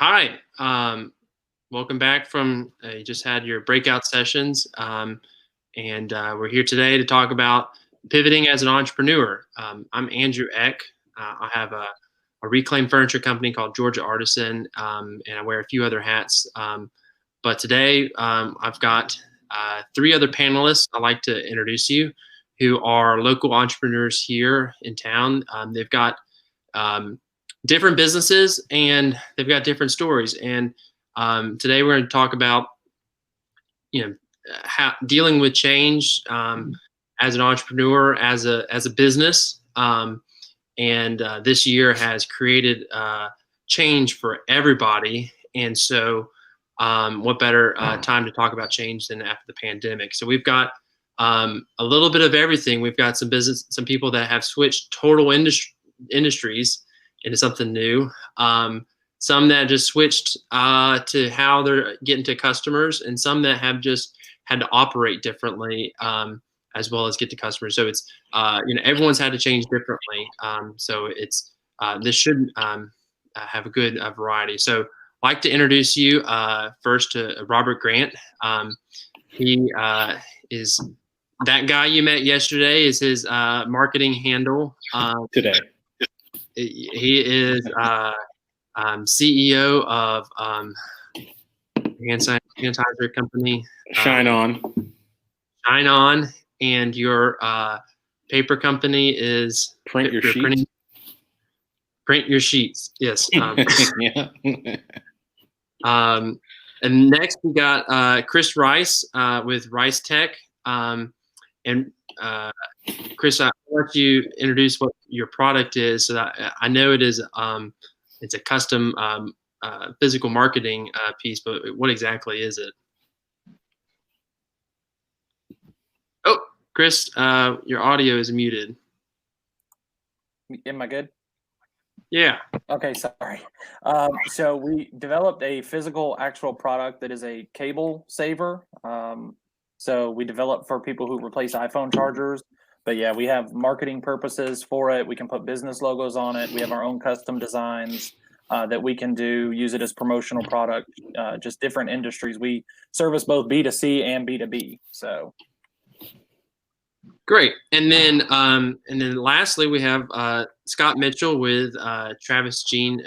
Hi, welcome back from you just had your breakout sessions, and we're here today to talk about pivoting as an entrepreneur. I'm Andrew Eck. I have a reclaimed furniture company called Georgia Artisan, and I wear a few other hats. But today I've got three other panelists I'd like to introduce you, who are local entrepreneurs here in town. They've got different businesses and they've got different stories. And today we're going to talk about, how dealing with change as an entrepreneur, as a business. And this year has created change for everybody. And so what better time to talk about change than after the pandemic? So we've got a little bit of everything. We've got some people that have switched total industries into something new. Some that just switched to how they're getting to customers, and some that have just had to operate differently as well as get to customers. So it's everyone's had to change differently. So it's this should have a good variety. So I'd like to introduce you first to Robert Grant. He is that guy you met yesterday. Is his marketing handle today. He is CEO of hand sanitizer company Shine On. Shine On, and your paper company is Print Your Sheets. Print Your Sheets. Yes. Yeah. And next we got Chris Rice with Rice Tech. And Chris, I'll let you introduce what your product is. So that I know it is it's a custom physical marketing piece, but what exactly is it? Oh, Chris, your audio is muted. Am I good? Yeah. Okay, sorry. So we developed a physical actual product that is a cable saver. So we develop for people who replace iPhone chargers. But yeah, we have marketing purposes for it. We can put business logos on it. We have our own custom designs that we can use it as promotional product, just different industries. We service both B2C and B2B. So great. And then lastly, we have Scott Mitchell with Travis Jean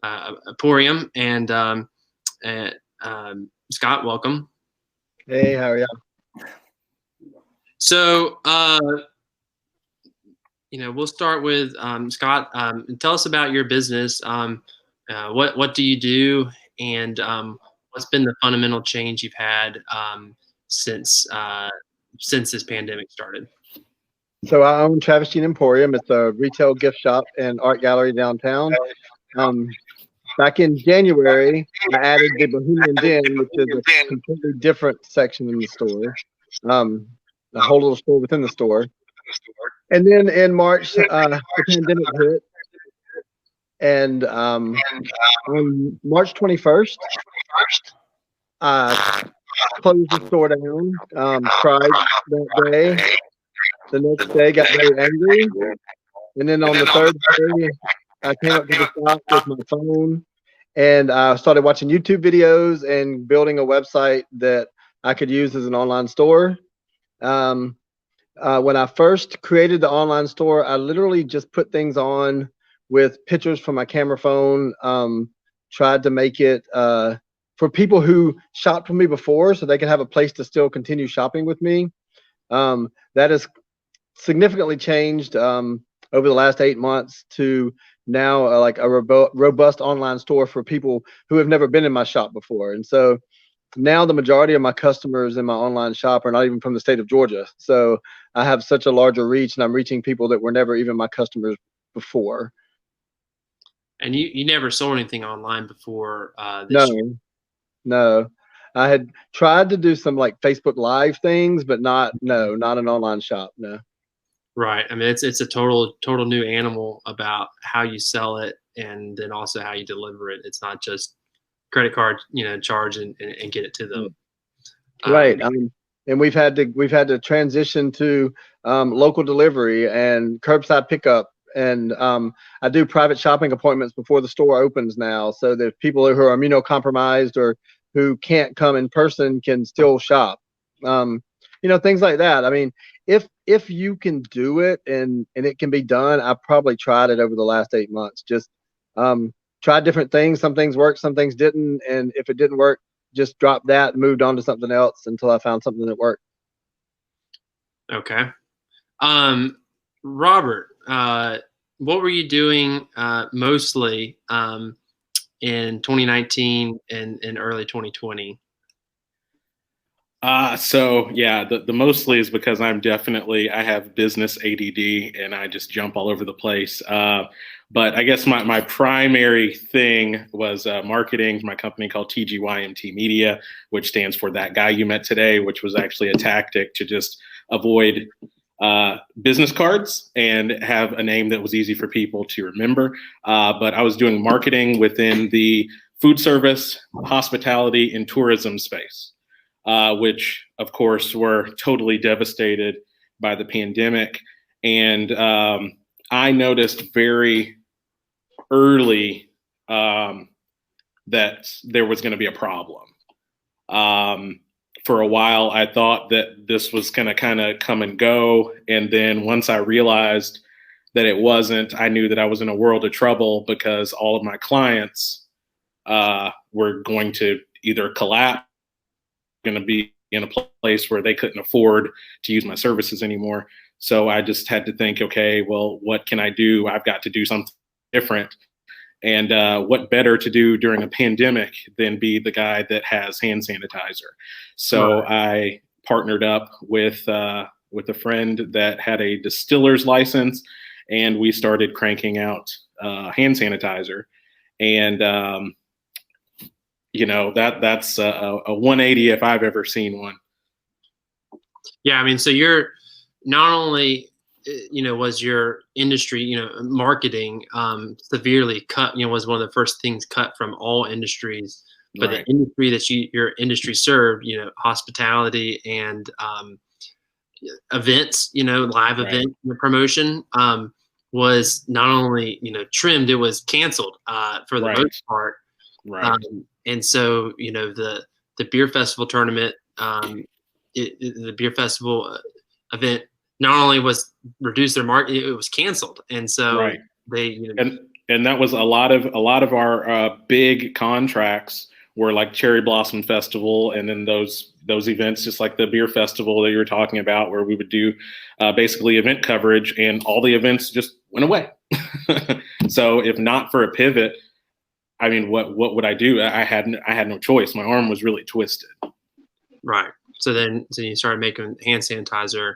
Emporium. And Scott, welcome. Hey, how are you? So, we'll start with Scott. Tell us about your business. What do you do, and what's been the fundamental change you've had since this pandemic started? So I own Travis Jean Emporium. It's a retail gift shop and art gallery downtown. Back in January, I added the Bohemian Den, which is a completely different section in the store. A whole little store within the store. And then in March, the pandemic hit. And on March 21st, I closed the store down, cried that day. The next day, got very angry. And then on the third day, I came up to the shop with my phone and I started watching YouTube videos and building a website that I could use as an online store. When I first created the online store, I literally just put things on with pictures from my camera phone, tried to make it for people who shopped with me before so they could have a place to still continue shopping with me. That has significantly changed over the last 8 months to now like a robust online store for people who have never been in my shop before. And so now the majority of my customers in my online shop are not even from the state of Georgia. So I have such a larger reach and I'm reaching people that were never even my customers before. And you never sold anything online before this year? No. I had tried to do some like Facebook Live things, but not an online shop, no. Right. I mean, it's a total new animal about how you sell it and then also how you deliver it. It's not just credit card, charge and get it to them. Right. And we've had to transition to local delivery and curbside pickup And I do private shopping appointments before the store opens now, so that people who are immunocompromised or who can't come in person can still shop. Things like that. I mean, if you can do it and it can be done, I probably tried it over the last 8 months. Just tried different things. Some things worked, some things didn't. And if it didn't work, just dropped that and moved on to something else until I found something that worked. Okay. Robert, what were you doing mostly in 2019 and early 2020? So yeah, the mostly is because I have business ADD and I just jump all over the place. But I guess my primary thing was marketing my company called TGYMT Media, which stands for That Guy You Met Today, which was actually a tactic to just avoid business cards and have a name that was easy for people to remember. But I was doing marketing within the food service, hospitality, and tourism space. Which, of course, were totally devastated by the pandemic. And I noticed very early that there was going to be a problem. For a while, I thought that this was going to kind of come and go. And then once I realized that it wasn't, I knew that I was in a world of trouble because all of my clients were going to either collapse, going to be in a place where they couldn't afford to use my services anymore. So I just had to think, okay, well, what can I do? I've got to do something different. And what better to do during a pandemic than be the guy that has hand sanitizer? So I partnered up with a friend that had a distiller's license, and we started cranking out hand sanitizer. And that's a 180 if I've ever seen one. Yeah, I mean, so you're not only, was your industry, marketing severely cut, was one of the first things cut from all industries, but the industry that your industry served, hospitality and events, live event promotion was not only, trimmed, it was canceled for the most part. Right. And so, the beer festival tournament, the beer festival event not only was reduced their market, it was canceled. And so they, and that was a lot of our big contracts were like Cherry Blossom Festival, and then those events, just like the beer festival that you were talking about, where we would do basically event coverage, and all the events just went away. So if not for a pivot, I mean, what would I do? I had no choice. My arm was really twisted. Right. So you started making hand sanitizer,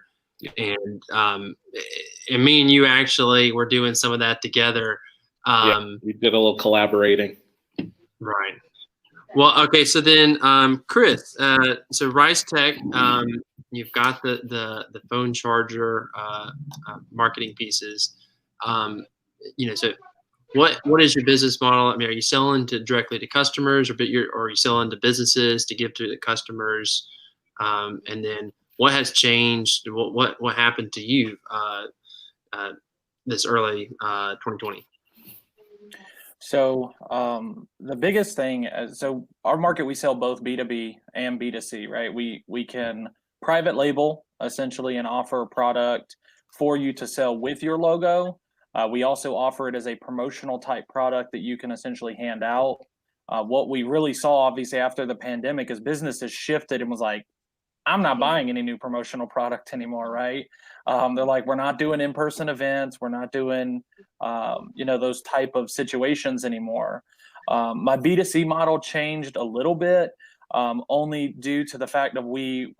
and me and you actually were doing some of that together. We did a little collaborating. Right. Well, okay. So then, Chris, so Rice Tech, you've got the phone charger marketing pieces. So what is your business model? I mean, are you selling directly to customers, or are you selling to businesses to give to the customers? And then what has changed? What happened to you this early 2020? So the biggest thing, so our market, we sell both B2B and B2C, right? We can private label essentially and offer a product for you to sell with your logo. We also offer it as a promotional type product that you can essentially hand out. What we really saw, obviously, after the pandemic is businesses shifted and was like, I'm not buying any new promotional product anymore, right? They're like, we're not doing in-person events. We're not doing, those type of situations anymore. My B2C model changed a little bit, only due to the fact that we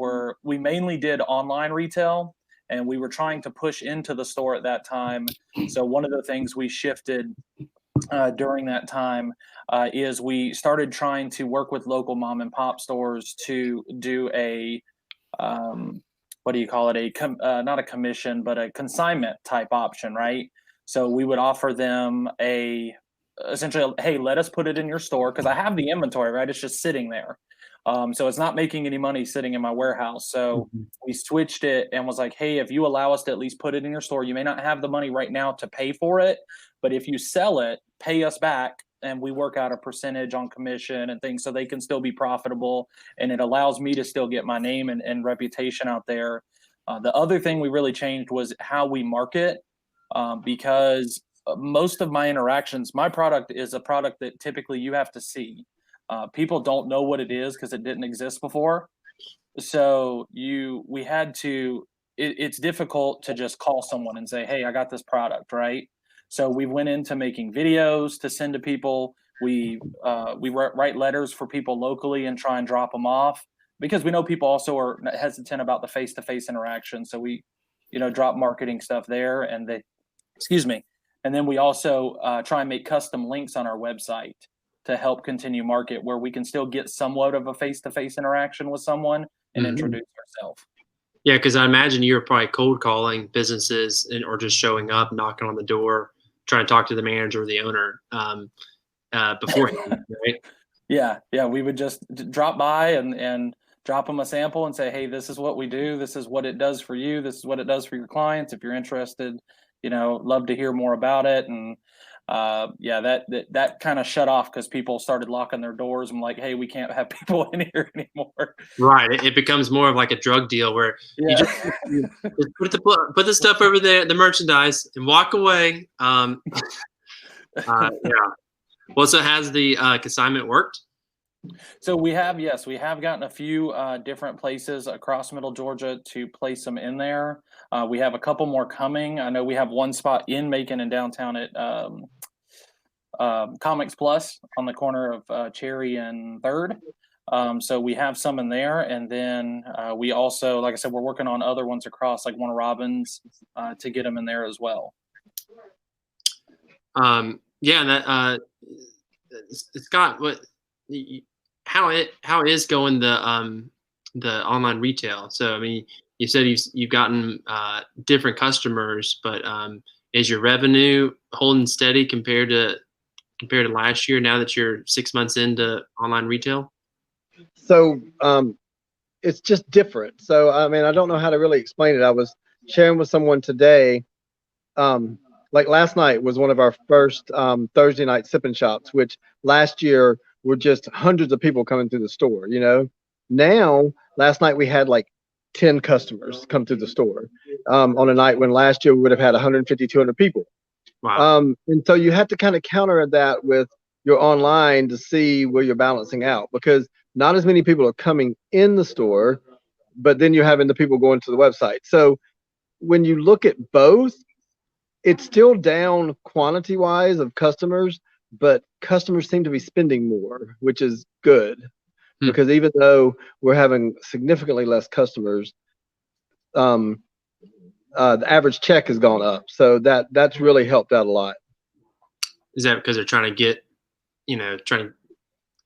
mainly did online retail, and we were trying to push into the store at that time. So one of the things we shifted during that time is we started trying to work with local mom and pop stores to do a what do you call it? Not a commission, but a consignment type option, right? So we would offer them a essentially, hey, let us put it in your store because I have the inventory, right? It's just sitting there. So it's not making any money sitting in my warehouse. So we switched it and was like, hey, if you allow us to at least put it in your store, you may not have the money right now to pay for it, but if you sell it, pay us back, and we work out a percentage on commission and things so they can still be profitable. And it allows me to still get my name and reputation out there. The other thing we really changed was how we market, because most of my interactions, my product is a product that typically you have to see. People don't know what it is because it didn't exist before. So it's difficult to just call someone and say, hey, I got this product, right? So we went into making videos to send to people. We write letters for people locally and try and drop them off because we know people also are hesitant about the face-to-face interaction. So we, drop marketing stuff there, and then we also try and make custom links on our website to help continue market where we can still get somewhat of a face-to-face interaction with someone and introduce ourselves. Yeah, because I imagine you're probably cold calling businesses or just showing up, knocking on the door, trying to talk to the manager or the owner beforehand, right? Yeah. We would just drop by and drop them a sample and say, hey, this is what we do. This is what it does for you. This is what it does for your clients. If you're interested, love to hear more about it. And that kind of shut off because people started locking their doors. I'm like, hey, we can't have people in here anymore. Right. It becomes more of like a drug deal where you just put the stuff over there, the merchandise, and walk away. Yeah. Well, so has the consignment worked? So we have gotten a few different places across Middle Georgia to place them in there. We have a couple more coming. I know we have one spot in Macon and downtown at Comics Plus on the corner of Cherry and 3rd. So we have some in there. And then we also, like I said, we're working on other ones across like Warner Robins to get them in there as well. Scott, how is going the online retail? So I mean, you said you've gotten different customers, but is your revenue holding steady compared to last year? Now that you're 6 months into online retail, so it's just different. So I mean, I don't know how to really explain it. I was sharing with someone today. Like last night was one of our first Thursday night sipping shops, which last year were just hundreds of people coming through the store. Now last night we had like 10 customers come through the store on a night when last year we would have had 150, 200 people. Wow. And so you have to kind of counter that with your online to see where you're balancing out, because not as many people are coming in the store, but then you're having the people going to the website. So when you look at both, it's still down quantity wise of customers, but customers seem to be spending more, which is good. Because even though we're having significantly less customers, the average check has gone up. So that's really helped out a lot. Is that because they're trying to get, trying to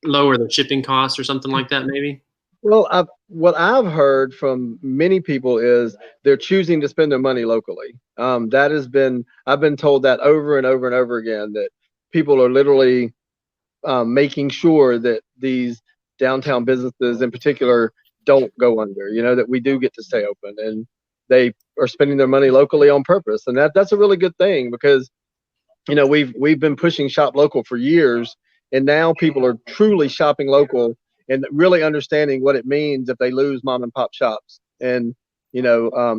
lower the shipping costs or something like that, maybe? Well, what I've heard from many people is they're choosing to spend their money locally. I've been told that over and over and over again, that people are literally making sure that these downtown businesses in particular don't go under, that we do get to stay open, and they are spending their money locally on purpose. And that's a really good thing, because, we've been pushing shop local for years, and now people are truly shopping local and really understanding what it means if they lose mom and pop shops and,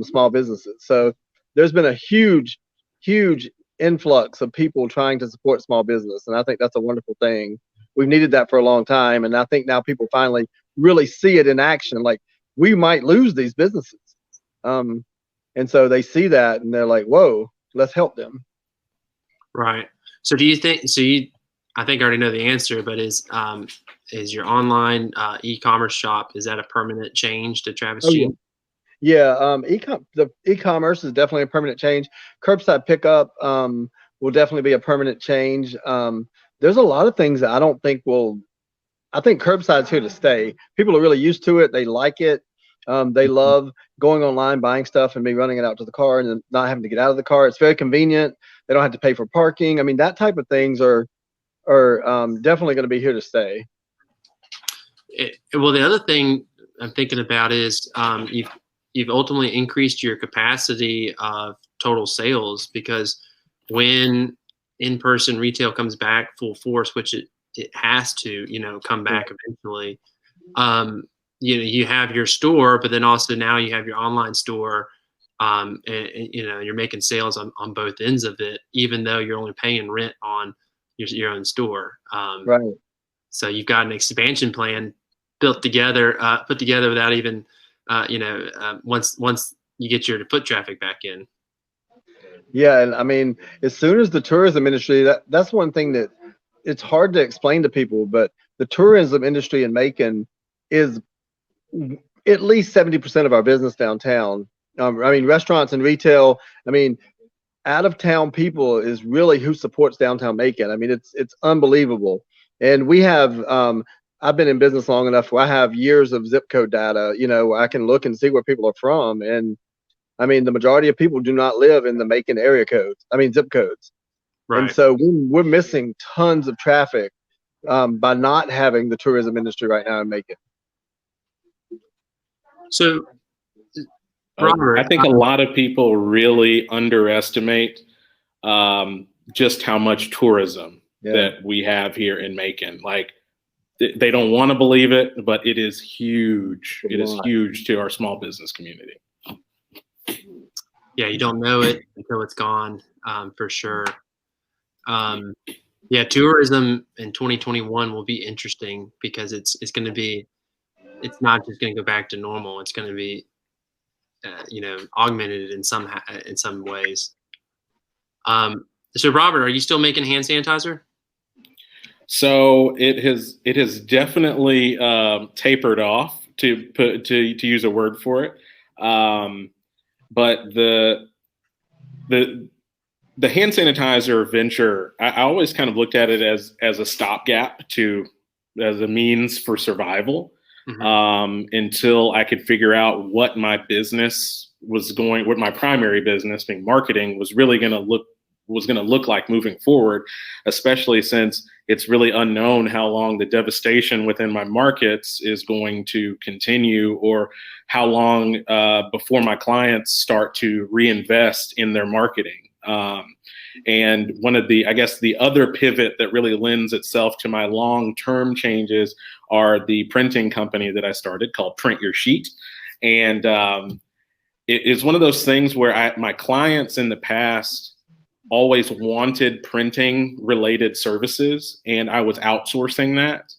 small businesses. So there's been a huge, huge influx of people trying to support small business. And I think that's a wonderful thing. We've needed that for a long time. And I think now people finally really see it in action. Like, we might lose these businesses. And so they see that and they're like, whoa, let's help them. Right. So do you think, I think I already know the answer, but is your online e-commerce shop, is that a permanent change to Travis Jean? Yeah. The e-commerce is definitely a permanent change. Curbside pickup will definitely be a permanent change. There's a lot of things that I don't think I think curbside's here to stay. People are really used to it. They like it. They love going online, buying stuff, and me running it out to the car and then not having to get out of the car. It's very convenient. They don't have to pay for parking. I mean, that type of things are are definitely going to be here to stay. Well, the other thing I'm thinking about is you've ultimately increased your capacity of total sales, because when in-person retail comes back full force, which it has to, come back eventually. You have your store, but then also now you have your online store, and you're making sales on both ends of it, even though you're only paying rent on your own store. Right. So you've got an expansion plan put together without even, once you get your foot traffic back in. Yeah, and I mean, as soon as the tourism industry, that's one thing that it's hard to explain to people, but the tourism industry in Macon is at least 70% of our business downtown. I mean, restaurants and retail, I mean, out of town people is really who supports downtown Macon. I mean, it's unbelievable. And we have, I've been in business long enough where I have years of zip code data, where I can look and see where people are from. And I mean, the majority of people do not live in the Macon zip codes. Right. And so we're missing tons of traffic by not having the tourism industry right now in Macon. So, Robert, I think a lot of people really underestimate just how much tourism that we have here in Macon. Like, they don't want to believe it, but it is huge. It is huge to our small business community. Yeah, you don't know it until it's gone, for sure. Yeah, tourism in 2021 will be interesting, because it's going to be, it's not just going to go back to normal. It's going to be, augmented in some ways. So Robert, are you still making hand sanitizer? So it has definitely tapered off, to use a word for it. But the hand sanitizer venture, I always kind of looked at it as a stopgap as a means for survival, until I could figure out what my primary business, being marketing, was really going to look like moving forward, especially since it's really unknown how long the devastation within my markets is going to continue, or how long before my clients start to reinvest in their marketing. And one of the other pivot that really lends itself to my long-term changes are the printing company that I started, called Print Your Sheet. And it is one of those things where my clients in the past always wanted printing related services, and I was outsourcing that.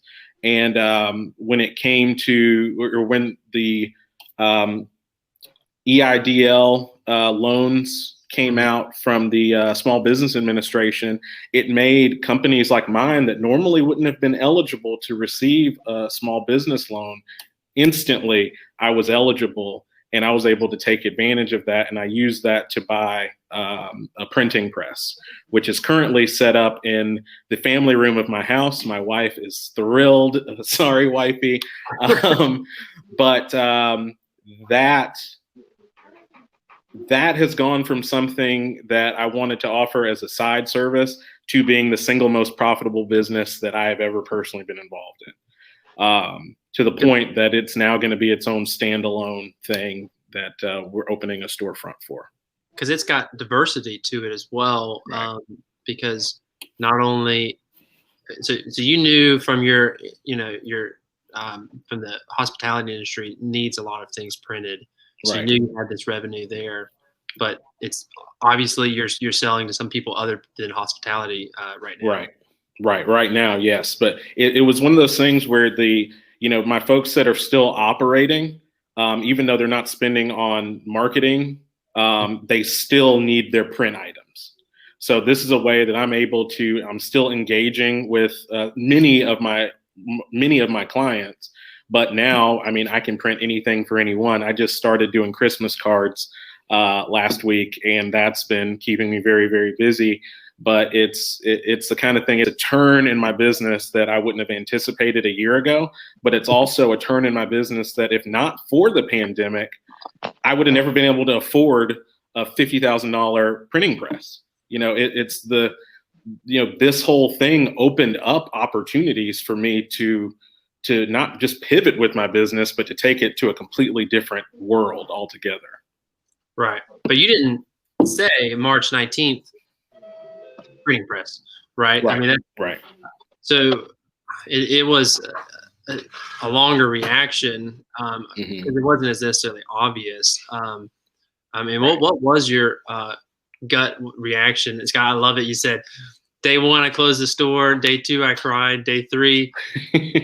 And when it came to, or when the EIDL loans came out from the Small Business Administration, it made companies like mine that normally wouldn't have been eligible to receive a small business loan, instantly I was eligible, and I was able to take advantage of that. And I used that to buy a printing press, which is currently set up in the family room of my house. My wife is thrilled. Sorry, wifey. But that has gone from something that I wanted to offer as a side service to being the single most profitable business that I have ever personally been involved in, to the point that it's now going to be its own standalone thing that we're opening a storefront for. Because it's got diversity to it as well. Right. Because not only, so you knew from your from the hospitality industry needs a lot of things printed. So you knew you had this revenue there, but it's obviously you're selling to some people other than hospitality right now. Right now, yes. But it was one of those things where my folks that are still operating, even though they're not spending on marketing, they still need their print items. So this is a way that I'm still engaging with many of my clients. But now, I mean, I can print anything for anyone. I just started doing Christmas cards last week, and that's been keeping me very, very busy. But it's the kind of thing, it's a turn in my business that I wouldn't have anticipated a year ago. But it's also a turn in my business that, if not for the pandemic, I would have never been able to afford a $50,000 printing press. It's the this whole thing opened up opportunities for me to not just pivot with my business, but to take it to a completely different world altogether. Right. But you didn't say March 19th printing press, right? Right. I mean, right. So it was a longer reaction because it wasn't as necessarily obvious. I mean, what was your gut reaction? Scott, I love it. You said, day 1, I closed the store. Day 2, I cried. Day 3,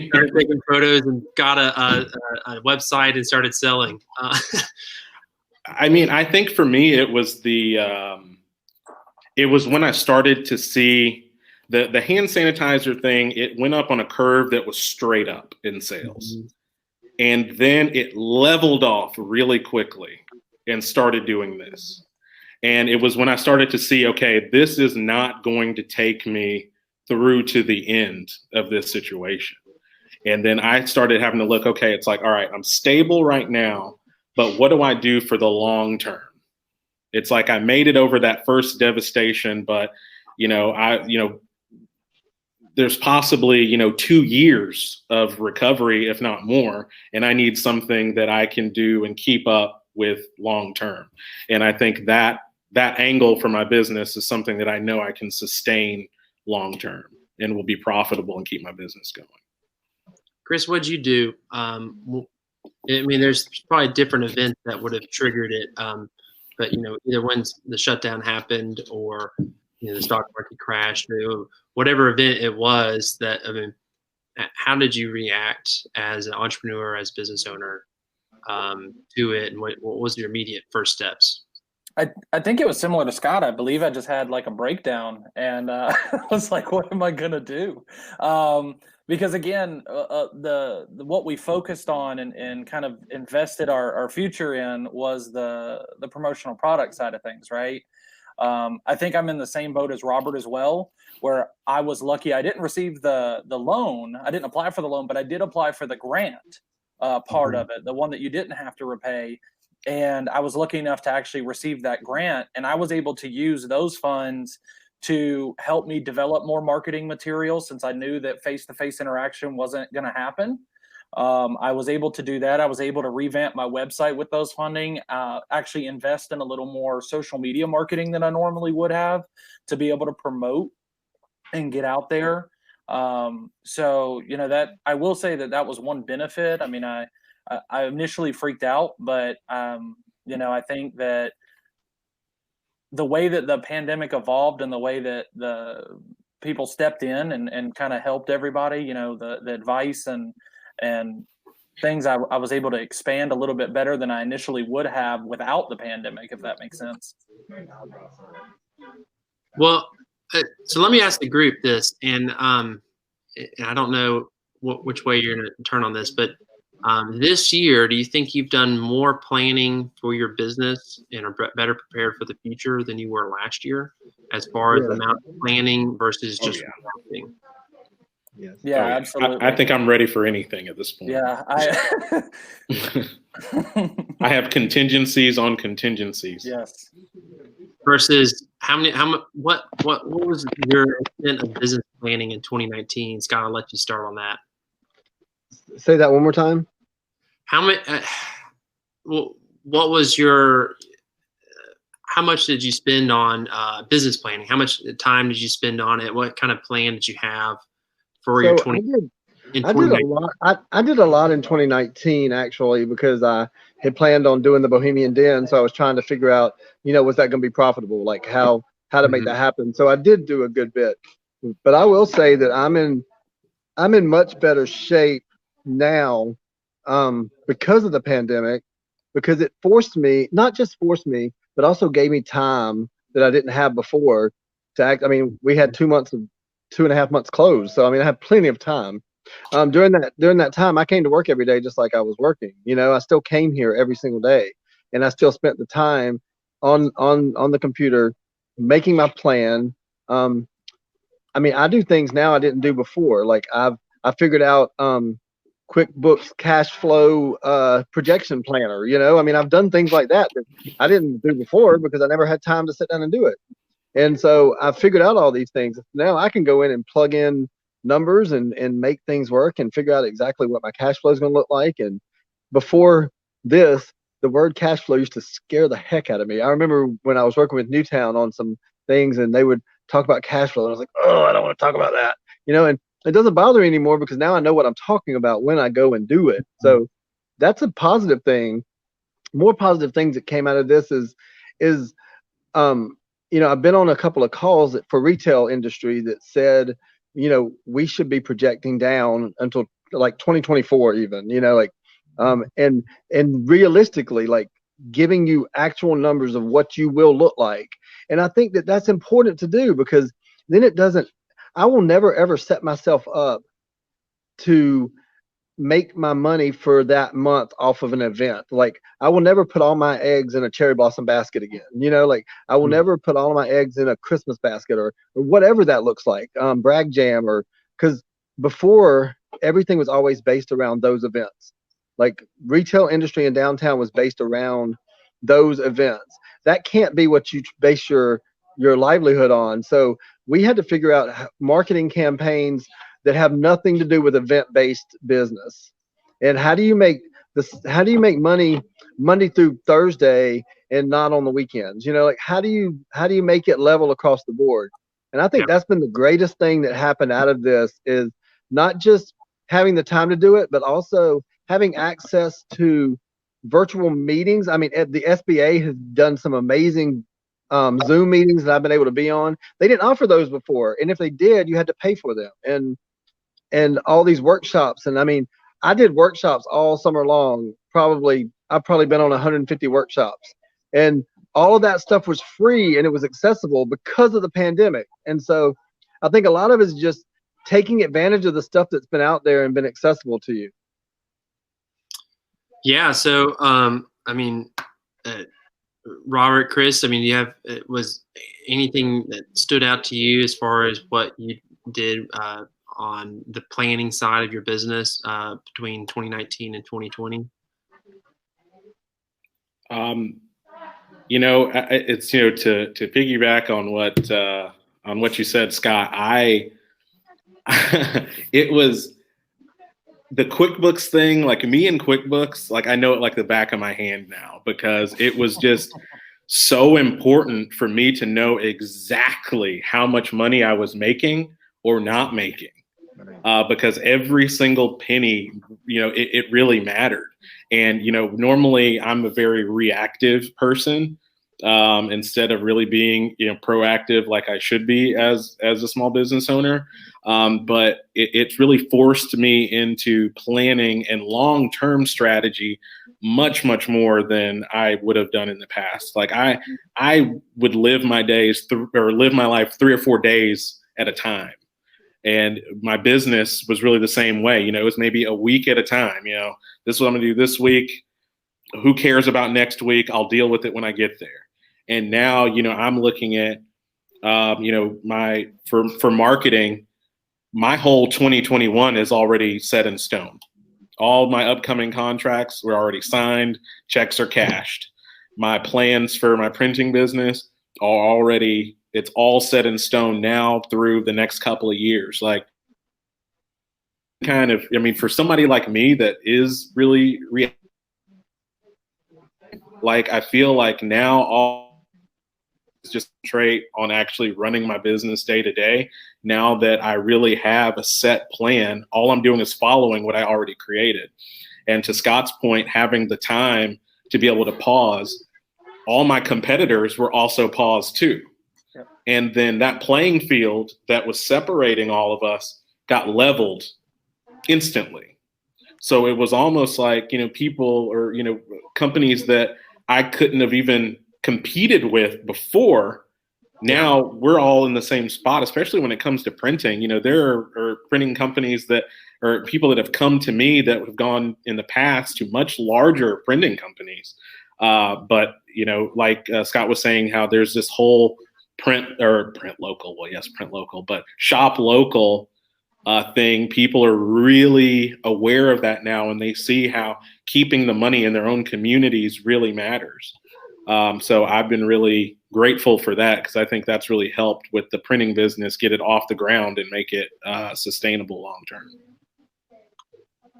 started taking photos and got a website and started selling. I mean, I think for me, it was it was when I started to see the hand sanitizer thing. It went up on a curve that was straight up in sales. Mm-hmm. And then it leveled off really quickly and started doing this. And it was when I started to see, okay, this is not going to take me through to the end of this situation. And then I started having to look, okay, it's like, all right, I'm stable right now, but what do I do for the long term? It's like I made it over that first devastation, but there's possibly 2 years of recovery, if not more, and I need something that I can do and keep up with long term. And I think that angle for my business is something that I know I can sustain long term and will be profitable and keep my business going. Chris, what'd you do? I mean, there's probably different events that would have triggered it, but either when the shutdown happened or the stock market crashed, or whatever event it was. How did you react as an entrepreneur, as business owner, to it, and what was your immediate first steps? I think it was similar to Scott. I believe I just had like a breakdown, and I was like, "What am I gonna do?" Because again, what we focused on and kind of invested our future in was the promotional product side of things, right? I think I'm in the same boat as Robert as well, where I was lucky. I didn't receive the loan. I didn't apply for the loan, but I did apply for the grant part of it, the one that you didn't have to repay. And I was lucky enough to actually receive that grant, and I was able to use those funds to help me develop more marketing materials, since I knew that face-to-face interaction wasn't going to happen. I was able to do that. I was able to revamp my website with those funding, actually invest in a little more social media marketing than I normally would have to be able to promote and get out there. So, that I will say that was one benefit. I mean, I initially freaked out, but, I think that the way that the pandemic evolved and the way that the people stepped in and kind of helped everybody, the advice and things, I was able to expand a little bit better than I initially would have without the pandemic, if that makes sense. Well, so let me ask the group this, and I don't know which way you're going to turn on this, but this year, do you think you've done more planning for your business and are better prepared for the future than you were last year, as far as the amount of planning versus just marketing? Yes. Yeah, absolutely. I think I'm ready for anything at this point. Yeah, I have contingencies on contingencies. Yes. Versus what was your extent of business planning in 2019? Scott, I'll let you start on that. Say that one more time. How much did you spend on business planning? How much time did you spend on it? What kind of plan did you have for your 2019? I did a lot in 2019, actually, because I had planned on doing the Bohemian Den. So I was trying to figure out, was that going to be profitable? Like how to make that happen. So I did do a good bit, but I will say that I'm in much better shape now, because of the pandemic, because it not just forced me, but also gave me time that I didn't have before to act. I mean, we had 2.5 months closed. So, I mean, I had plenty of time. During that time, I came to work every day, just like I was working. I still came here every single day, and I still spent the time on the computer making my plan. I mean, I do things now I didn't do before. Like I figured out QuickBooks cash flow projection planner. I mean, I've done things like that I didn't do before because I never had time to sit down and do it. And so I figured out all these things. Now I can go in and plug in numbers and make things work and figure out exactly what my cash flow is going to look like. And before this, the word cash flow used to scare the heck out of me. I remember when I was working with NewTown on some things and they would talk about cash flow and I was like, oh, I don't want to talk about that, and it doesn't bother me anymore because now I know what I'm talking about when I go and do it. So that's a positive thing. More positive things that came out of this is I've been on a couple of calls for retail industry that said, we should be projecting down until like 2024 even, and realistically, like giving you actual numbers of what you will look like. And I think that that's important to do because then I will never ever set myself up to make my money for that month off of an event. Like I will never put all my eggs in a cherry blossom basket again. Like I will never put all of my eggs in a Christmas basket or whatever that looks like. Bragg Jam because before everything was always based around those events. Like retail industry in downtown was based around those events. That can't be what you base your livelihood on. So we had to figure out marketing campaigns that have nothing to do with event-based business. And how do you make money Monday through Thursday and not on the weekends? Like how do you make it level across the board? And I think that's been the greatest thing that happened out of this is not just having the time to do it, but also having access to virtual meetings. I mean, the SBA has done some amazing Zoom meetings that I've been able to be on. They didn't offer those before. And if they did, you had to pay for them. And all these workshops. And I mean, I did workshops all summer long. I've probably been on 150 workshops, and all of that stuff was free and it was accessible because of the pandemic. And so I think a lot of it is just taking advantage of the stuff that's been out there and been accessible to you. Yeah. So, Robert, Chris, was anything that stood out to you as far as what you did on the planning side of your business between 2019 and 2020? It's to piggyback on what you said, Scott. It was the QuickBooks thing. Like me and QuickBooks, like I know it like the back of my hand now because it was just so important for me to know exactly how much money I was making or not making. Because every single penny, it really mattered. And, normally I'm a very reactive person instead of really being, proactive like I should be as a small business owner. But it's really forced me into planning and long-term strategy much, much more than I would have done in the past. Like I would live my life 3 or 4 days at a time. And my business was really the same way. It was maybe a week at a time. This is what I'm gonna do this week. Who cares about next week? I'll deal with it when I get there. And now, I'm looking at, for marketing, my whole 2021 is already set in stone. All my upcoming contracts were already signed. Checks are cashed. My plans for my printing business are already. It's all set in stone now through the next couple of years. Like for somebody like me that is really I feel like now all is just concentrate on actually running my business day to day. Now that I really have a set plan, all I'm doing is following what I already created. And to Scott's point, having the time to be able to pause, all my competitors were also paused too. And then that playing field that was separating all of us got leveled instantly. So it was almost like, people or, companies that I couldn't have even competed with before. Now we're all in the same spot, especially when it comes to printing. There are printing companies that or people that have come to me that have gone in the past to much larger printing companies. But, like Scott was saying, how there's this whole print local. Well, yes, print local, but shop local thing. People are really aware of that now, and they see how keeping the money in their own communities really matters. So I've been really, grateful for that, because I think that's really helped with the printing business, get it off the ground and make it sustainable long term.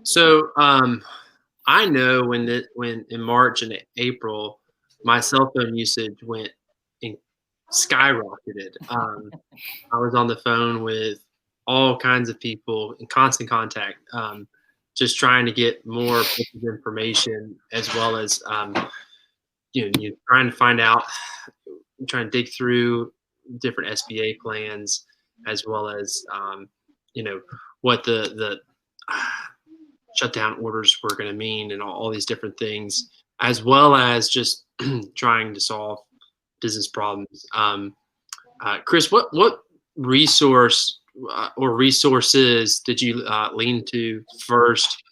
So I know when in March and April, my cell phone usage went and skyrocketed. I was on the phone with all kinds of people in constant contact, just trying to get more information, as well as you're trying to find out, trying to dig through different SBA plans, as well as what the shutdown orders were going to mean, and all these different things, as well as just trying to solve business problems. Chris, what resource or resources did you lean to first,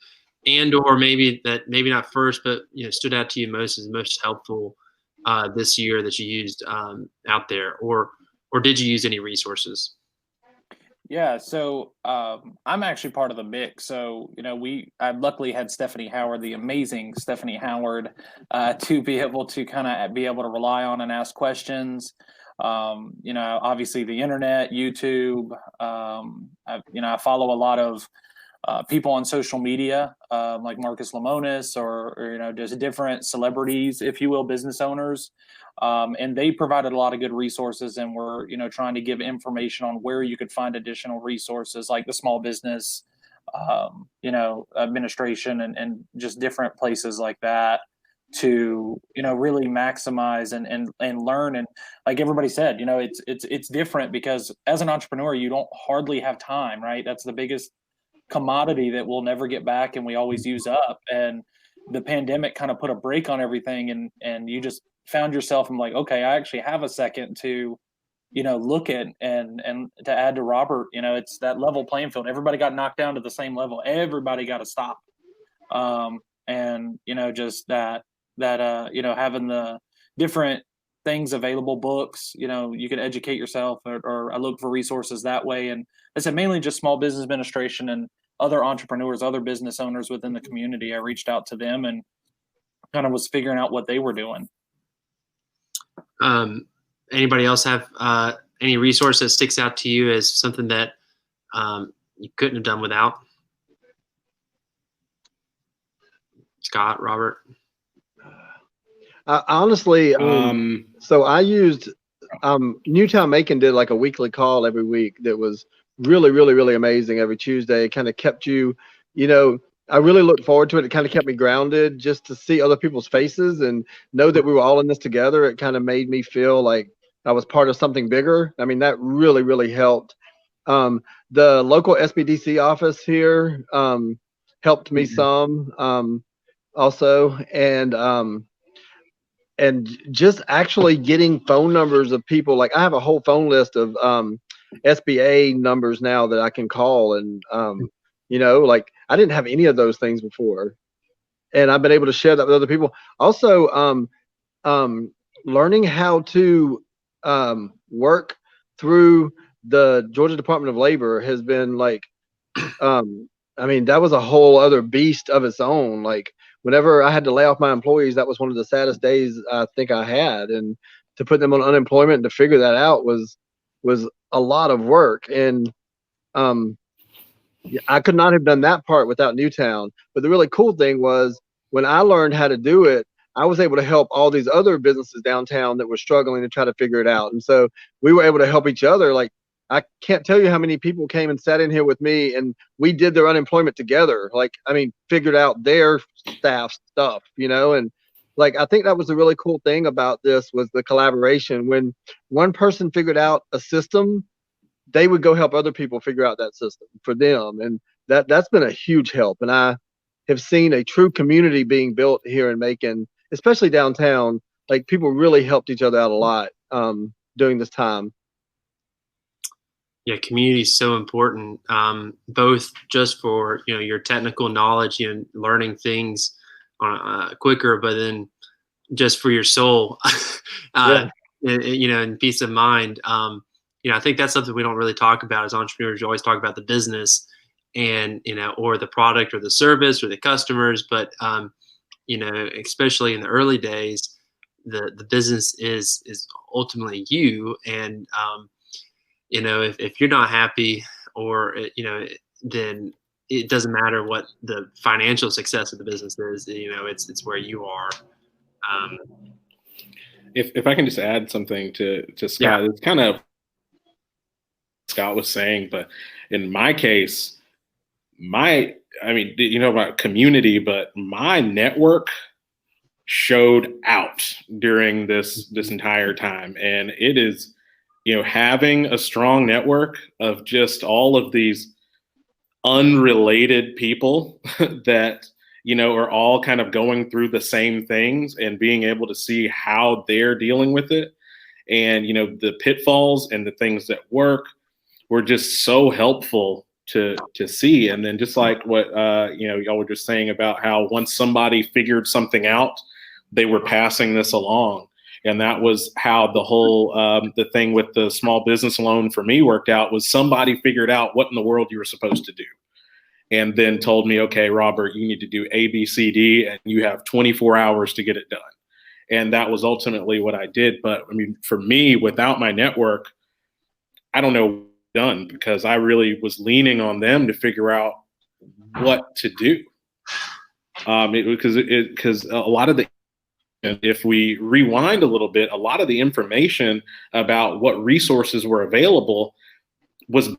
and or maybe not first, but stood out to you most as most helpful this year that you used out there, or did you use any resources? Yeah, so I'm actually part of the mix. So, I luckily had Stephanie Howard, the amazing Stephanie Howard, to be able to rely on and ask questions. Obviously the internet, YouTube. I follow a lot of people on social media, like Marcus Lemonis, or just different celebrities, if you will, business owners. And they provided a lot of good resources, and we're, trying to give information on where you could find additional resources like the small business, administration, and just different places like that to, really maximize and learn. And like everybody said, it's different because as an entrepreneur, you don't hardly have time, right? That's the biggest commodity that we'll never get back, and we always use up. And the pandemic kind of put a break on everything, and you just found yourself, I'm like, okay, I actually have a second to, look at and to add to Robert, it's that level playing field. Everybody got knocked down to the same level. Everybody got to stop. And, just that, having the different things available, books, you can educate yourself, or I look for resources that way. And I said, mainly just small business administration and other entrepreneurs, other business owners within the community. I reached out to them and kind of was figuring out what they were doing. Anybody else have any resource that sticks out to you as something that you couldn't have done without? Scott, Robert? Honestly, so I used NewTown Macon did like a weekly call every week that was really, really, really amazing every Tuesday. It kind of kept you, I really looked forward to it. It kind of kept me grounded just to see other people's faces and know that we were all in this together. It kind of made me feel like I was part of something bigger. I mean, that really, really helped. The local SBDC office here helped me some also. And just actually getting phone numbers of people. Like I have a whole phone list of SBA numbers now that I can call. And, like I didn't have any of those things before. And I've been able to share that with other people. Also, learning how to work through the Georgia Department of Labor has been like, that was a whole other beast of its own. Like whenever I had to lay off my employees, that was one of the saddest days I think I had. And to put them on unemployment and to figure that out was a lot of work. And I could not have done that part without NewTown. But the really cool thing was when I learned how to do it, I was able to help all these other businesses downtown that were struggling to try to figure it out. And so we were able to help each other. Like I can't tell you how many people came and sat in here with me, and we did their unemployment together. Like, figured out their staff stuff, and like, I think that was the really cool thing about this was the collaboration. When one person figured out a system, they would go help other people figure out that system for them. And that's been a huge help. And I have seen a true community being built here in Macon, especially downtown. Like people really helped each other out a lot during this time. Yeah, community is so important, both just for your technical knowledge, learning things quicker, but then just for your soul, and peace of mind. I think that's something we don't really talk about as entrepreneurs. You always talk about the business and or the product or the service or the customers, but especially in the early days, the business is ultimately you. And if you're not happy, or then it doesn't matter what the financial success of the business is. It's where you are. If I can just add something to Scott, it's kind of Scott was saying, but in my case, about community, but my network showed out during this entire time. And it is, having a strong network of just all of these unrelated people that, are all kind of going through the same things, and being able to see how they're dealing with it. And, the pitfalls and the things that work were just so helpful to see. And then just like what, y'all were just saying about how once somebody figured something out, they were passing this along. And that was how the whole, the thing with the small business loan for me worked out, was somebody figured out what in the world you were supposed to do. And then told me, okay, Robert, you need to do A, B, C, D, and you have 24 hours to get it done. And that was ultimately what I did. But for me, without my network, I don't know what I've done, because I really was leaning on them to figure out what to do. Because a lot of if we rewind a little bit, a lot of the information about what resources were available was at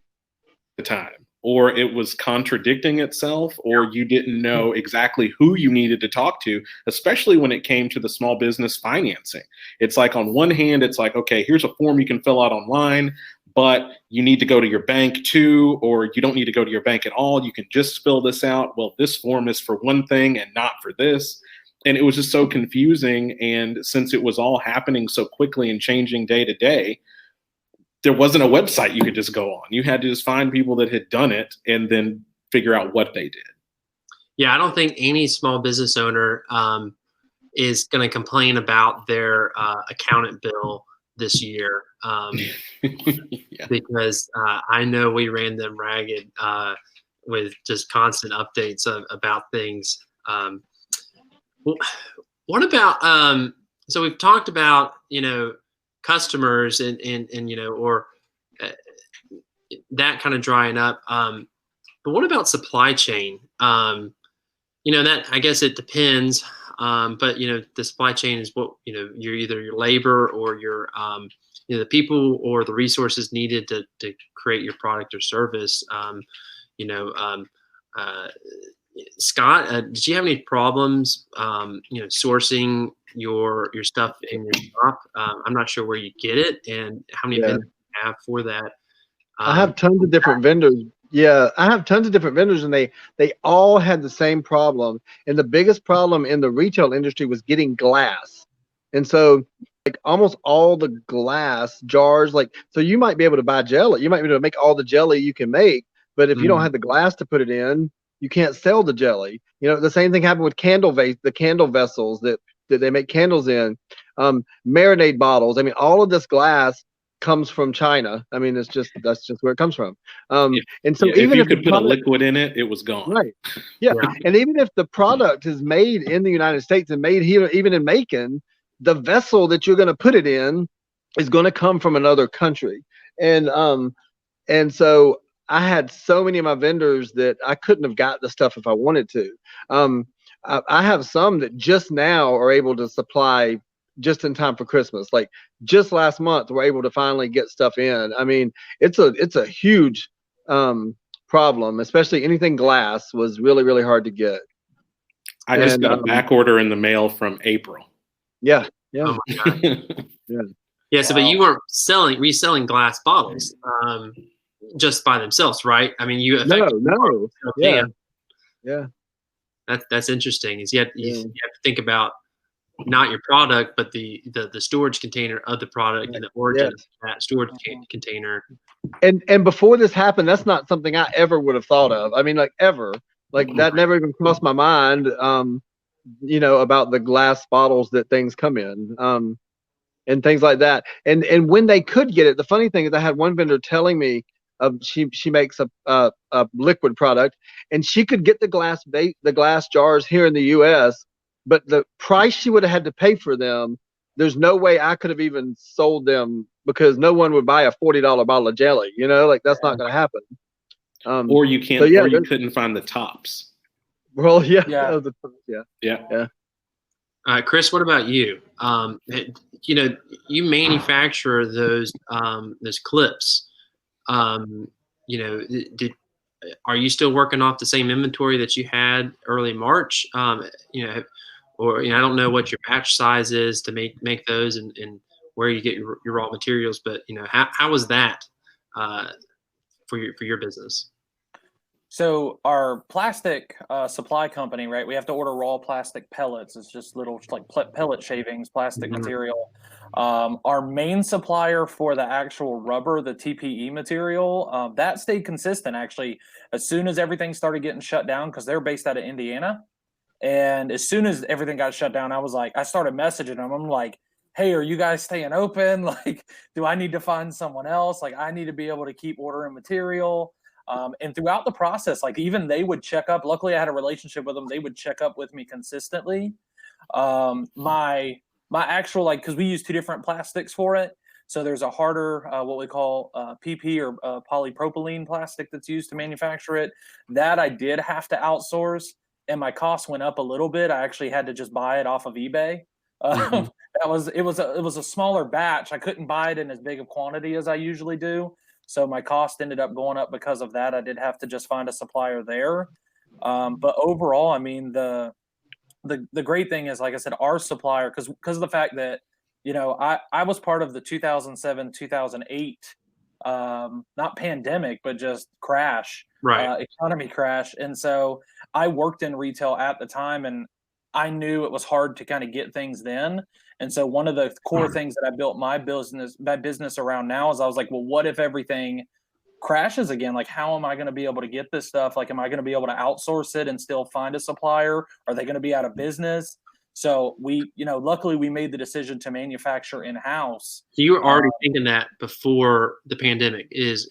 the time, or it was contradicting itself, or you didn't know exactly who you needed to talk to, especially when it came to the small business financing. It's like, on one hand, it's like, okay, here's a form you can fill out online, but you need to go to your bank too, or you don't need to go to your bank at all. You can just fill this out. Well, this form is for one thing and not for this. And it was just so confusing. And since it was all happening so quickly and changing day to day, there wasn't a website you could just go on. You had to just find people that had done it and then figure out what they did. Yeah, I don't think any small business owner is going to complain about their accountant bill this year, because I know we ran them ragged with just constant updates about things. What about so we've talked about customers and or that kind of drying up, but what about supply chain? That, I guess it depends, but the supply chain is what you're either your labor or your the people or the resources needed to create your product or service. Scott, did you have any problems, sourcing your stuff in your shop? I'm not sure where you get it and how many vendors you have for that. I have tons of different vendors. Yeah, I have tons of different vendors, and they all had the same problem. And the biggest problem in the retail industry was getting glass. And so, like, almost all the glass jars, so you might be able to buy jelly. You might be able to make all the jelly you can make, but if you don't have the glass to put it in, you can't sell the jelly. The same thing happened with the candle vessels that they make candles in, marinade bottles. All of this glass comes from China. That's just where it comes from. And so even if you could put a liquid in it, it was gone. Right. Yeah. And even if the product is made in the United States and made here, even in Macon, the vessel that you're going to put it in is going to come from another country. And so I had so many of my vendors that I couldn't have got the stuff if I wanted to. I have some that just now are able to supply just in time for Christmas. Like just last month, we're able to finally get stuff in. It's a huge problem, especially anything glass was really, really hard to get. I just got a back order in the mail from April. Yeah. Oh my God. Yeah. So, but you weren't reselling glass bottles just by themselves, right? You no. Yeah. That's interesting. Is you have to think about not your product, but the storage container of the product and the origin of that storage container. And before this happened, that's not something I ever would have thought of. Ever. That never even crossed my mind. About the glass bottles that things come in, and things like that. And when they could get it, the funny thing is I had one vendor telling me she makes a liquid product, and she could get the glass jars here in the U.S., but the price she would have had to pay for them, there's no way I could have even sold them because no one would buy a $40 bottle of jelly. Like that's not going to happen. Or you can't, or you couldn't find the tops. Well, yeah. Chris, what about you? You manufacture those clips. Are you still working off the same inventory that you had early March? I don't know what your batch size is to make those and where you get your raw materials, but how was that for your business? So our plastic supply company, right? We have to order raw plastic pellets. It's just little like pellet shavings, plastic material. Our main supplier for the actual rubber, the TPE material, that stayed consistent actually. As soon as everything started getting shut down, because they're based out of Indiana, and as soon as everything got shut down, I started messaging them. I'm like, hey, are you guys staying open? Like, do I need to find someone else? Like, I need to be able to keep ordering material. And throughout the process, like even they would check up. Luckily, I had a relationship with them. They would check up with me consistently. My actual, like, because we use two different plastics for it. So there's a harder, what we call PP or polypropylene plastic that's used to manufacture it. That I did have to outsource, and my cost went up a little bit. I actually had to just buy it off of eBay. It was a smaller batch. I couldn't buy it in as big a quantity as I usually do. So my cost ended up going up because of that. I did have to just find a supplier there. But overall, I mean, the great thing is, like I said, our supplier, because of the fact that, I was part of the 2007, 2008, not pandemic, but just crash, economy crash. And so I worked in retail at the time, and I knew it was hard to kind of get things then. And so one of the core things that I built my business around now is I was like, well, what if everything crashes again? Like, how am I going to be able to get this stuff? Like, am I going to be able to outsource it and still find a supplier? Are they going to be out of business? So we, luckily we made the decision to manufacture in-house. So you were already thinking that before the pandemic is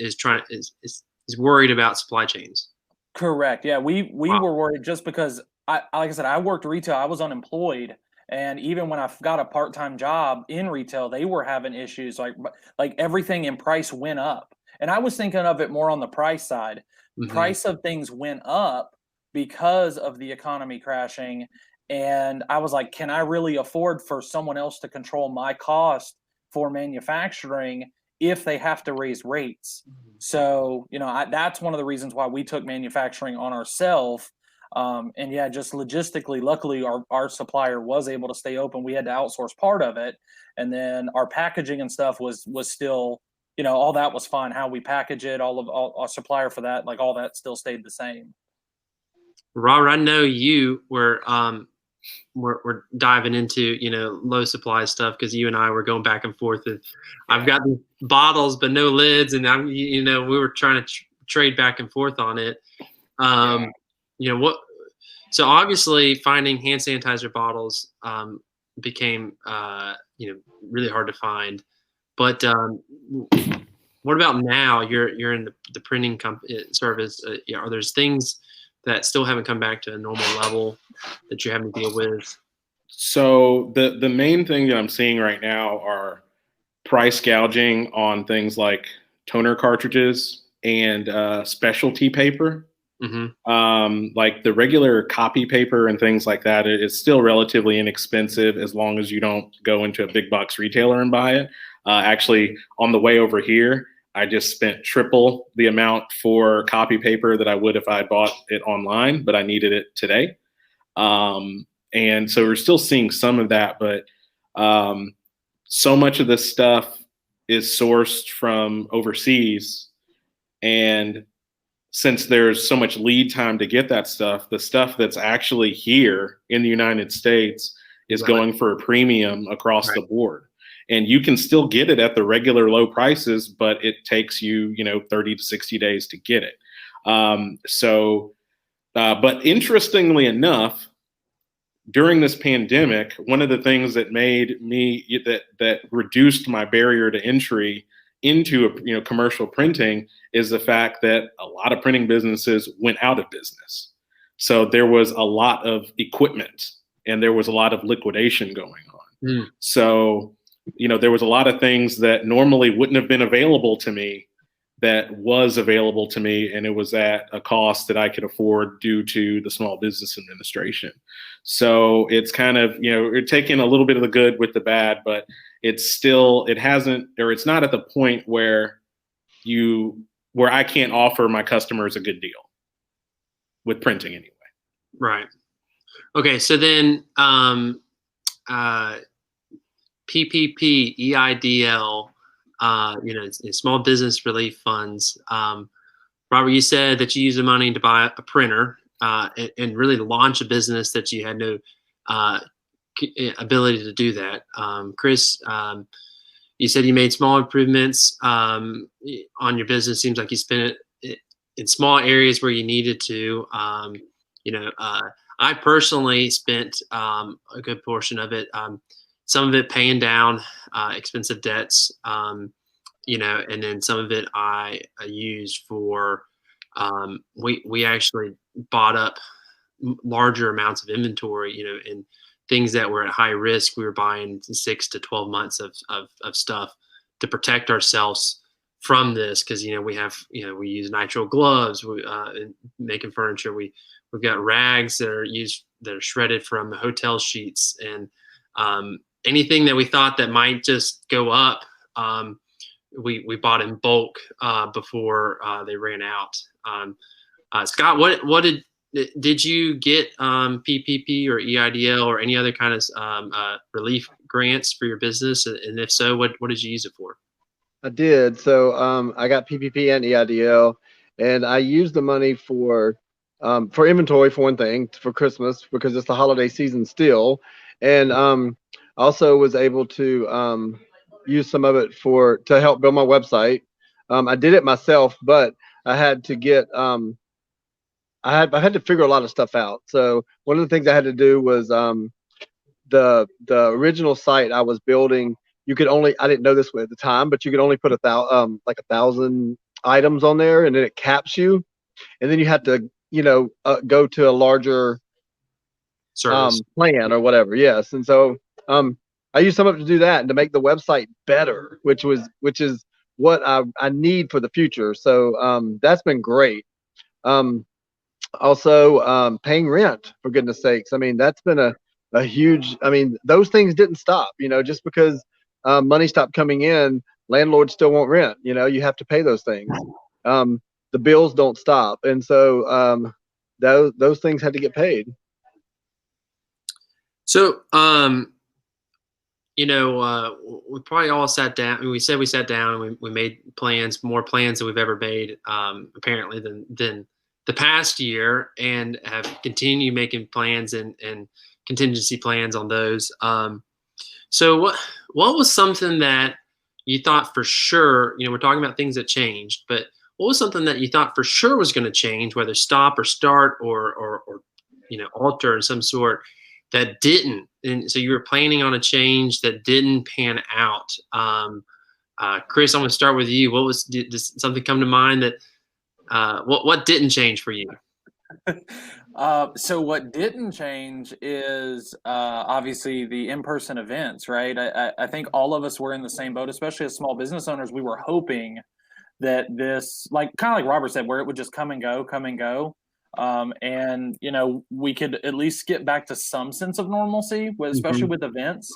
worried about supply chains. Correct. Yeah. We were worried just because like I said, I worked retail. I was unemployed. And even when I got a part-time job in retail, they were having issues. Like everything in price went up. And I was thinking of it more on the price side. Mm-hmm. Price of things went up because of the economy crashing. And I was like, can I really afford for someone else to control my cost for manufacturing if they have to raise rates? Mm-hmm. So, that's one of the reasons why we took manufacturing on ourselves. And yeah, just logistically, luckily our supplier was able to stay open. We had to outsource part of it. And then our packaging and stuff was still, all that was fine. How we package it, all our supplier for that, like all that still stayed the same. Robert, I know you were, we're diving into, low supply stuff, because you and I were going back and forth. I've got the bottles, but no lids. And we were trying to trade back and forth on it. So obviously finding hand sanitizer bottles became really hard to find. But what about now? You're in the printing service. Are there things that still haven't come back to a normal level that you're having to deal with? So the main thing that I'm seeing right now are price gouging on things like toner cartridges and specialty paper. Mm-hmm. Like the regular copy paper and things like that, it's still relatively inexpensive as long as you don't go into a big box retailer and buy it. Actually, on the way over here, I just spent triple the amount for copy paper that I would if I bought it online, but I needed it today. And so we're still seeing some of that, but so much of this stuff is sourced from overseas. And since there's so much lead time to get that stuff, the stuff that's actually here in the United States is going for a premium across the board. And you can still get it at the regular low prices, but it takes you, 30 to 60 days to get it. But interestingly enough, during this pandemic, one of the things that made me, that reduced my barrier to entry into commercial printing is the fact that a lot of printing businesses went out of business. So there was a lot of equipment and there was a lot of liquidation going on. Mm. So, there was a lot of things that normally wouldn't have been available to me that was available to me, and it was at a cost that I could afford due to the Small Business Administration. So it's kind of, you're taking a little bit of the good with the bad, but it's not at the point where I can't offer my customers a good deal with printing anyway. Right. Okay. So then, PPP, EIDL, small business relief funds. Robert, you said that you used the money to buy a printer and really launch a business that you had no ability to do that. Chris, you said you made small improvements on your business. Seems like you spent it in small areas where you needed to. I personally spent a good portion of it. Some of it paying down expensive debts, and then some of it I used for, we actually bought up larger amounts of inventory, and things that were at high risk. We were buying 6 to 12 months of stuff to protect ourselves from this. Cause we use nitrile gloves, making furniture. We've got rags that are shredded from hotel sheets, and, anything that we thought that might just go up, we bought in bulk before they ran out. Scott, what did you get PPP or EIDL or any other kind of relief grants for your business? And if so, what did you use it for? I did. So I got PPP and EIDL, and I used the money for inventory, for one thing, for Christmas, because it's the holiday season still, and also was able to use some of it to help build my website. I did it myself, but I had to get I had to figure a lot of stuff out. So one of the things I had to do was the original site I was building. I didn't know this at the time, but you could only put 1,000 items on there, and then it caps you, and then you have to go to a larger Service plan or whatever. Yes, and so I used some of it to do that and to make the website better, which is what I need for the future. So that's been great. Also, paying rent, for goodness sakes. I mean, that's been a huge. I mean, those things didn't stop. Just because money stopped coming in, landlords still won't rent. You have to pay those things. The bills don't stop, and so those things had to get paid. So, we probably all sat down. I mean, we sat down and we made plans, more plans than we've ever made, apparently than the past year, and have continued making plans and contingency plans on those. So what was something that you thought for sure, we're talking about things that changed, but what was something that you thought for sure was going to change, whether stop or start or alter in some sort, that didn't? And so you were planning on a change that didn't pan out. Chris, I'm going to start with you. Did something come to mind that what didn't change for you? So what didn't change is obviously the in-person events, right? I think all of us were in the same boat, especially as small business owners. We were hoping that this, kind of like Robert said, where it would just come and go. And we could at least get back to some sense of normalcy, especially with events.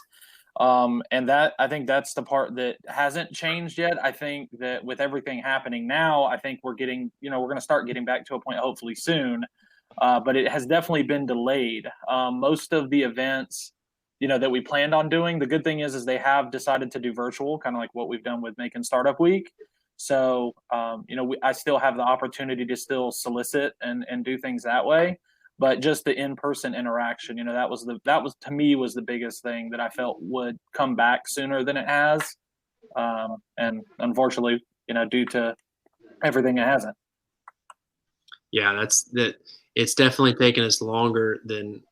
And I think that's the part that hasn't changed yet. I think that with everything happening now, I think we're going to start getting back to a point hopefully soon. But it has definitely been delayed. Most of the events, that we planned on doing, the good thing is they have decided to do virtual, kind of like what we've done with Macon Startup Week. So, I still have the opportunity to still solicit and do things that way, but just the in-person interaction, that was to me was the biggest thing that I felt would come back sooner than it has. And unfortunately, due to everything, it hasn't. Yeah, it's definitely taken us longer than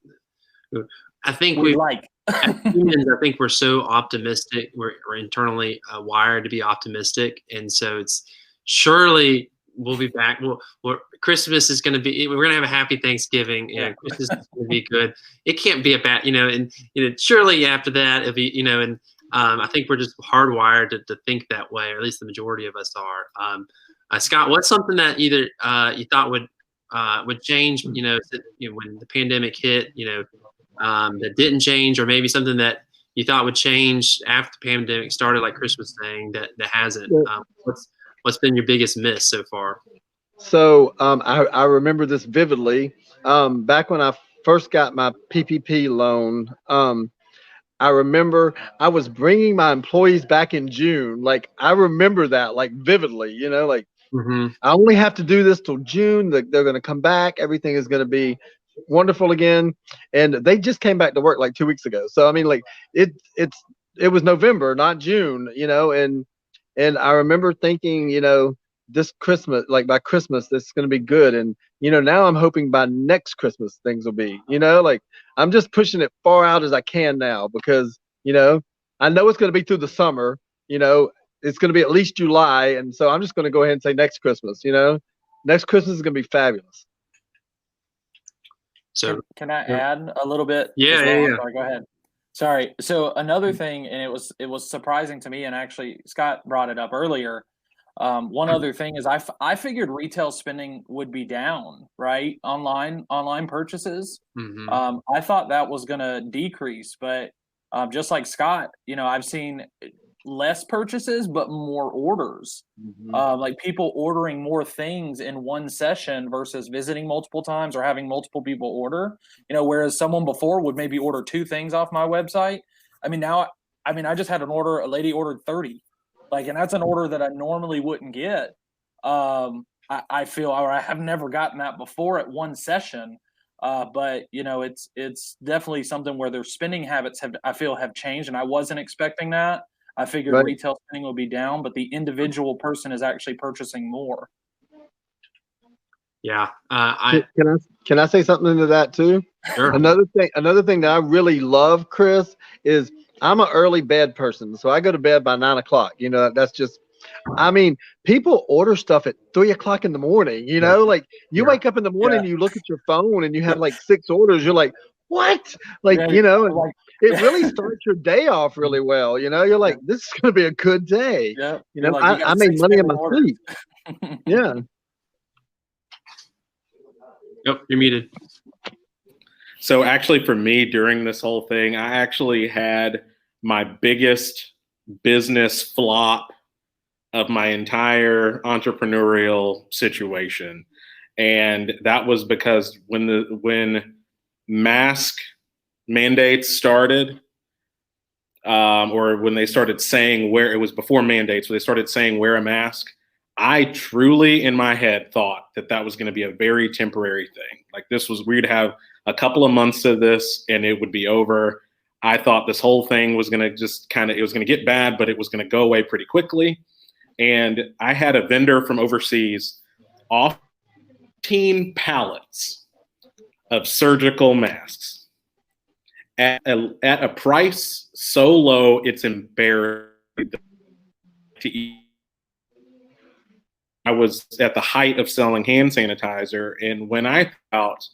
I think we like. As humans, I think we're so optimistic. We're internally wired to be optimistic, and so it's surely we'll be back. Christmas is going to be, we're going to have a happy Thanksgiving. Yeah. Christmas is going to be good. It can't be a bad, and surely after that, it'll be, and I think we're just hardwired to think that way, or at least the majority of us are. Scott, what's something that either you thought would change, when the pandemic hit, that didn't change, or maybe something that you thought would change after the pandemic started, like Chris was saying, that hasn't? What's been your biggest miss so far? So I remember this vividly. Back when I first got my PPP loan, I remember I was bringing my employees back in June. Like, I remember that, like, vividly, like, I only have to do this till June. They're going to come back. Everything is going to be wonderful again. And they just came back to work like 2 weeks ago. So, I mean, like, it was November, not June, and I remember thinking, this Christmas, like by Christmas, this is going to be good. And, now I'm hoping by next Christmas things will be, like, I'm just pushing it far out as I can now because, I know it's going to be through the summer, it's going to be at least July. And so I'm just going to go ahead and say next Christmas, next Christmas is going to be fabulous. So can I add a little bit? Yeah. Sorry, go ahead. Sorry. So another thing, and it was surprising to me, and actually Scott brought it up earlier. One other thing is I figured retail spending would be down, right? Online purchases. Mm-hmm. I thought that was going to decrease, but just like Scott, I've seen less purchases but more orders. Mm-hmm. Like people ordering more things in one session versus visiting multiple times or having multiple people order. Whereas someone before would maybe order 2 things off my website. I just had an order. A lady ordered 30. And that's an order that I normally wouldn't get. I feel, or I have never gotten that before at one session. But it's definitely something where their spending habits have changed, and I wasn't expecting that. I figured retail spending would be down, but the individual person is actually purchasing more. Yeah. Can I say something to that too? Sure. Another thing that I really love, Chris, is I'm an early bed person. So I go to bed by 9 o'clock. That's just, people order stuff at 3 o'clock in the morning, like you wake up in the morning, you look at your phone and you have like 6 orders. You're like, what? It really starts your day off really well. You're like, this is going to be a good day. Yeah. I made money in my sleep. Yeah. Yep, you're muted. So actually for me during this whole thing, I actually had my biggest business flop of my entire entrepreneurial situation. And that was because when mask mandates started, or when they started saying it was before mandates, when they started saying wear a mask, I truly in my head thought that was going to be a very temporary thing. Like we'd have a couple of months of this and it would be over. I thought this whole thing was going to it was going to get bad, but it was going to go away pretty quickly. And I had a vendor from overseas off 15 pallets of surgical masks at a price so low, it's embarrassing to eat. I was at the height of selling hand sanitizer. And when I thought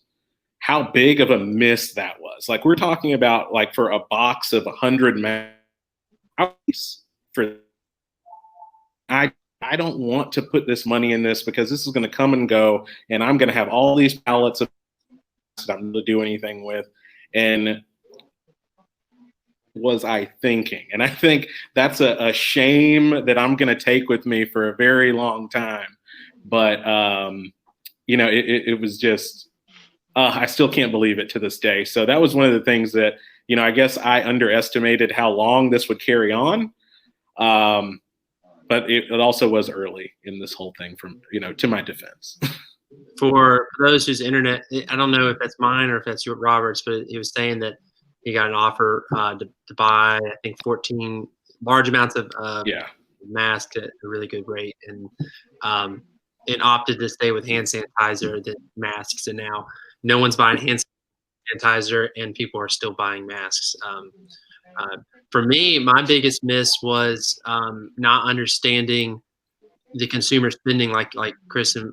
how big of a miss that was, like we're talking about like for a box of 100 masks, I don't want to put this money in this because this is going to come and go and I'm going to have all these pallets of masks I'm going to do anything with. And was I thinking? And I think that's a shame that I'm going to take with me for a very long time. But, it was just, I still can't believe it to this day. So that was one of the things that, I guess I underestimated how long this would carry on. But it also was early in this whole thing from, to my defense. For those whose internet, I don't know if that's mine or if that's Robert's, but he was saying that he got an offer to buy, I think, 14 large amounts of masks at a really good rate, and opted to stay with hand sanitizer than masks. And now no one's buying hand sanitizer, and people are still buying masks. For me, my biggest miss was not understanding the consumer spending, like Chris and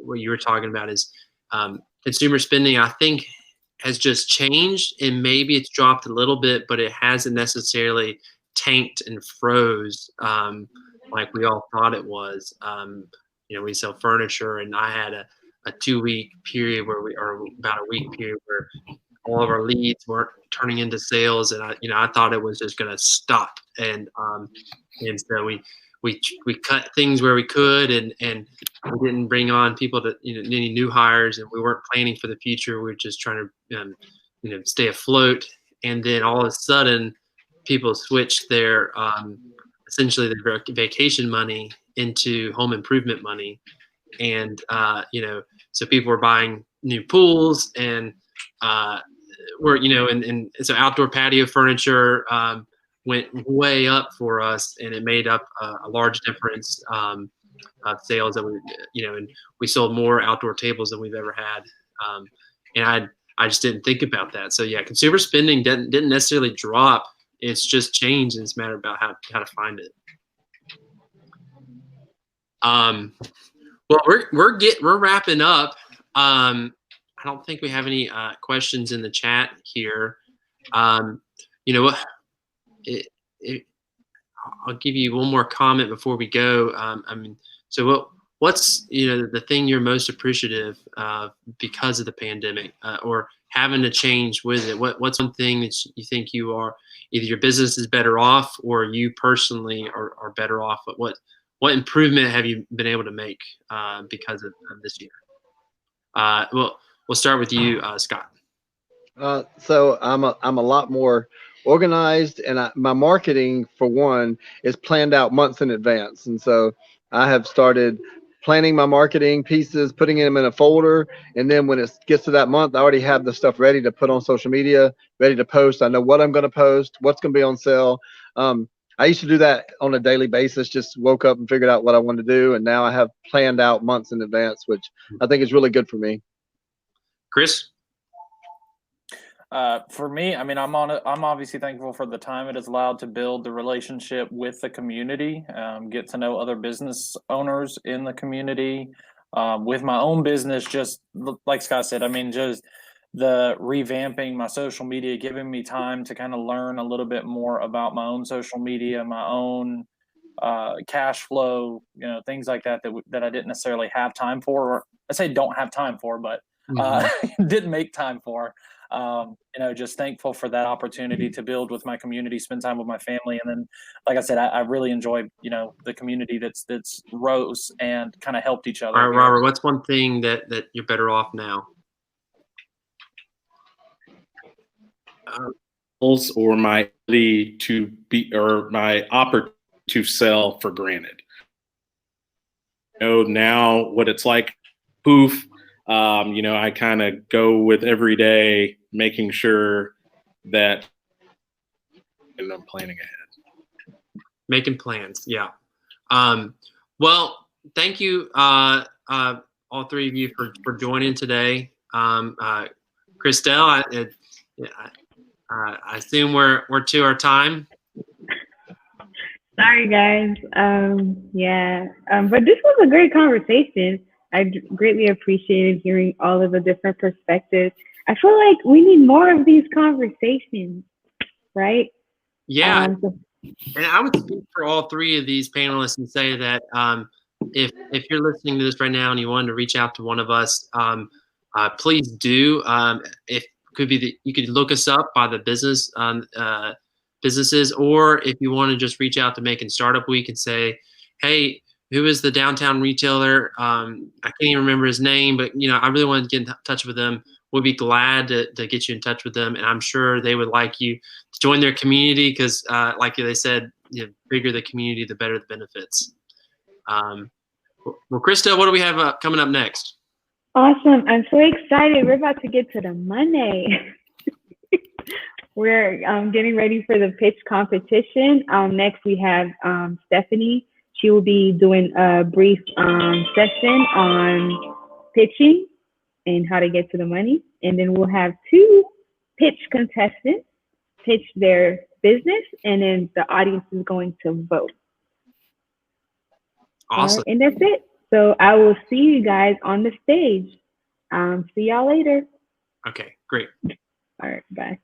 what you were talking about, is consumer spending, I think, has just changed, and maybe it's dropped a little bit, but it hasn't necessarily tanked and froze like we all thought it was. We sell furniture, and I had a 2-week period or about a week period where all of our leads weren't turning into sales, and I thought it was just going to stop, and so we cut things where we could, and we didn't bring on people to any new hires, and we weren't planning for the future. We were just trying to stay afloat, and then all of a sudden, people switched their essentially their vacation money into home improvement money, and so people were buying new pools, and so outdoor patio furniture went way up for us, and it made up a large difference of sales that and we sold more outdoor tables than we've ever had, and I just didn't think about that. So yeah, consumer spending didn't necessarily drop. It's just changed, and it's a matter about how to find it. Well, we're wrapping up. I don't think we have any questions in the chat here. You know what? I'll give you one more comment before we go. So what's the thing you're most appreciative of because of the pandemic, or having to change with it? What's one thing that you think you are, either your business is better off or you personally are better off? But what improvement have you been able to make because of this year? We'll start with you, Scott. So I'm a lot more organized, and my marketing, for one, is planned out months in advance. And so I have started planning my marketing pieces, putting them in a folder, and then when it gets to that month, I already have the stuff ready to put on social media, ready to post. I know what I'm going to post, what's going to be on sale. I used to do that on a daily basis, just woke up and figured out what I wanted to do, and now I have planned out months in advance, which I think is really good for me. Chris? For me, I'm obviously thankful for the time it has allowed to build the relationship with the community, get to know other business owners in the community. With my own business, just like Scott said, just the revamping my social media, giving me time to kind of learn a little bit more about my own social media, my own cash flow, things like that I didn't necessarily have time for, or I say don't have time for, but didn't make time for. Just thankful for that opportunity to build with my community, spend time with my family. And then, like I said, I really enjoy, the community that's rose and kind of helped each other. All right, Robert, what's one thing that you're better off now? Or my ability to be, or my opportunity to sell for granted. Now what it's like, poof. I kind of go with every day, making sure that I'm planning ahead. Making plans, yeah. Well, thank you, all three of you, for joining today. Christelle, I assume we're to our time. Sorry, guys. But this was a great conversation. I greatly appreciated hearing all of the different perspectives. I feel like we need more of these conversations, right? Yeah, and I would speak for all three of these panelists and say that if you're listening to this right now and you wanted to reach out to one of us, please do. If could be you could look us up by the businesses, or if you want to just reach out to Macon Startup Week and say, hey, who is the downtown retailer? I can't even remember his name, but I really want to get in touch with them. We'll be glad to get you in touch with them, and I'm sure they would like you to join their community because, like they said, the bigger the community, the better the benefits. Well, Krista, what do we have coming up next? Awesome! I'm so excited. We're about to get to the Monday. We're getting ready for the pitch competition. Next, we have Stephanie. She will be doing a brief session on pitching and how to get to the money. And then we'll have 2 pitch contestants pitch their business, and then the audience is going to vote. Awesome. And that's it. So I will see you guys on the stage. See y'all later. Okay, great. All right, bye.